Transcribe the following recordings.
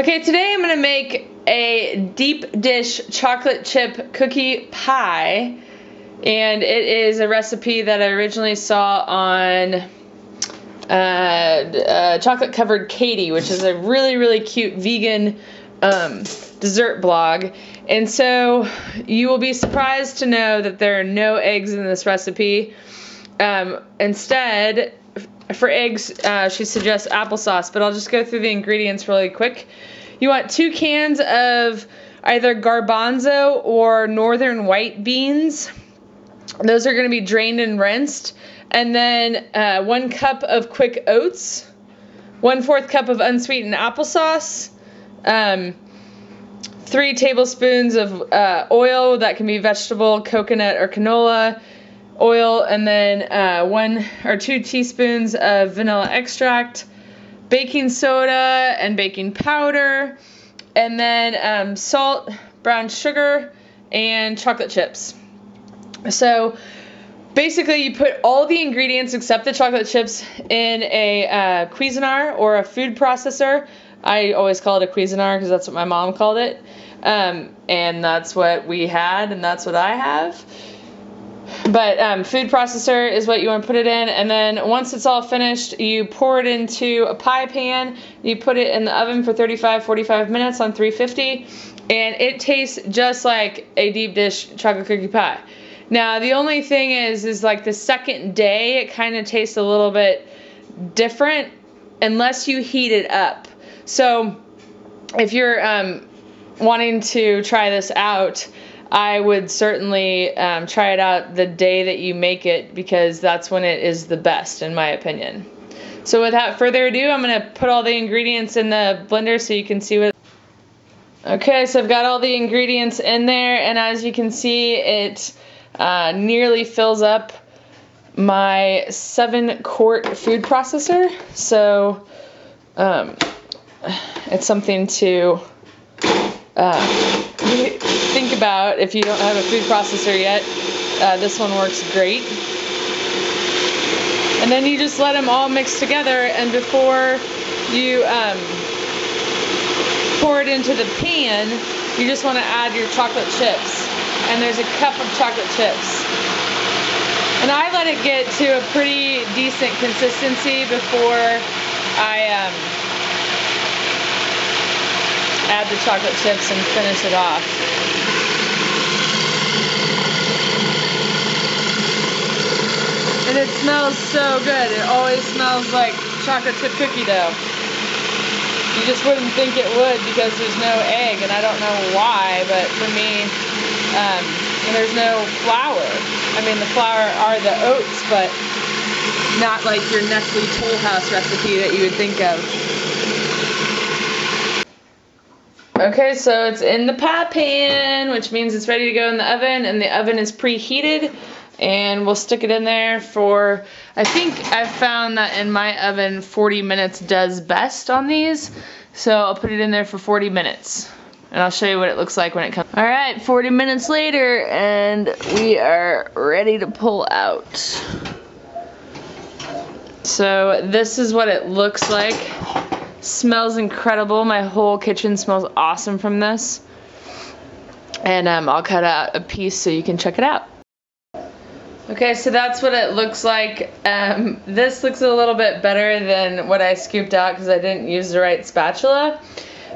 Okay, today I'm going to make a deep dish chocolate chip cookie pie, and it is a recipe that I originally saw on Chocolate Covered Katie, which is a really cute vegan dessert blog. And so you will be surprised to know that there are no eggs in this recipe. Instead, for eggs, she suggests applesauce, but I'll just go through the ingredients really quick. You want 2 cans of either garbanzo or northern white beans. Those are going to be drained and rinsed. And then 1 cup of quick oats, 1/4 cup of unsweetened applesauce, 3 tablespoons of oil, that can be vegetable, coconut, or canola oil, and then 1 or 2 teaspoons of vanilla extract, baking soda and baking powder, and then salt, brown sugar, and chocolate chips. So basically you put all the ingredients except the chocolate chips in a Cuisinart or a food processor. I always call it a Cuisinart because that's what my mom called it, and that's what we had, and that's what I have. But food processor is what you want to put it in, and then once it's all finished, you pour it into a pie pan. You put it in the oven for 35-45 minutes on 350, and it tastes just like a deep dish chocolate cookie pie. Now the only thing is like the second day it kind of tastes a little bit different unless you heat it up. So if you're wanting to try this out, I would certainly try it out the day that you make it, because that's when it is the best, in my opinion. So without further ado, I'm going to put all the ingredients in the blender so you can see what. Okay, so I've got all the ingredients in there, and as you can see, it nearly fills up my 7-quart food processor. So it's something to think about if you don't have a food processor yet. This one works great. And then you just let them all mix together, and before you pour it into the pan, you just want to add your chocolate chips. And there's a cup of chocolate chips. And I let it get to a pretty decent consistency before I add the chocolate chips and finish it off. And it smells so good. It always smells like chocolate chip cookie dough. You just wouldn't think it would because there's no egg, and I don't know why, but for me, there's no flour. I mean, the flour are the oats, but not like your Nestle Toll House recipe that you would think of. Okay, so it's in the pie pan, which means it's ready to go in the oven, and the oven is preheated, and we'll stick it in there for, I think I've found that in my oven 40 minutes does best on these, so I'll put it in there for 40 minutes. And I'll show you what it looks like when it comes. Alright, 40 minutes later, and we are ready to pull out. So this is what it looks like. Smells incredible. My whole kitchen smells awesome from this. And I'll cut out a piece so you can check it out. Okay, so that's what it looks like. This looks a little bit better than what I scooped out because I didn't use the right spatula.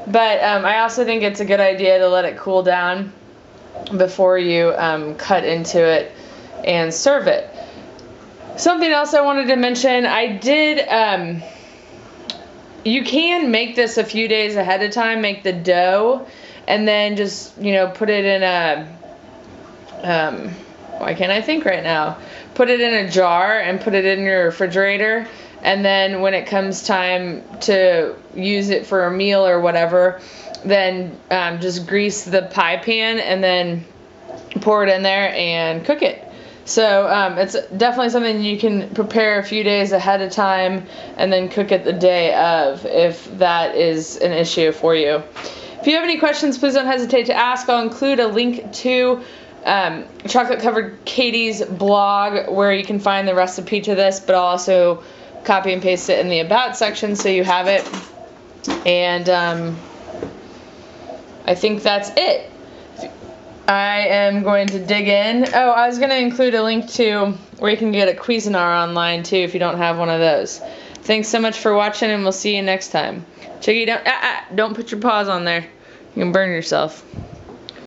But I also think it's a good idea to let it cool down before you cut into it and serve it. Something else I wanted to mention, I did, you can make this a few days ahead of time, make the dough, and then just, put it in a, why can't I think right now? Put it in a jar and put it in your refrigerator. And then when it comes time to use it for a meal or whatever, then just grease the pie pan and then pour it in there and cook it. So it's definitely something you can prepare a few days ahead of time and then cook it the day of, if that is an issue for you. If you have any questions, please don't hesitate to ask. I'll include a link to Chocolate Covered Katie's blog where you can find the recipe to this, but I'll also copy and paste it in the About section so you have it. And I think that's it. I am going to dig in. Oh, I was going to include a link to where you can get a Cuisinart online too if you don't have one of those. Thanks so much for watching, and we'll see you next time. Chickie, don't put your paws on there. You can burn yourself.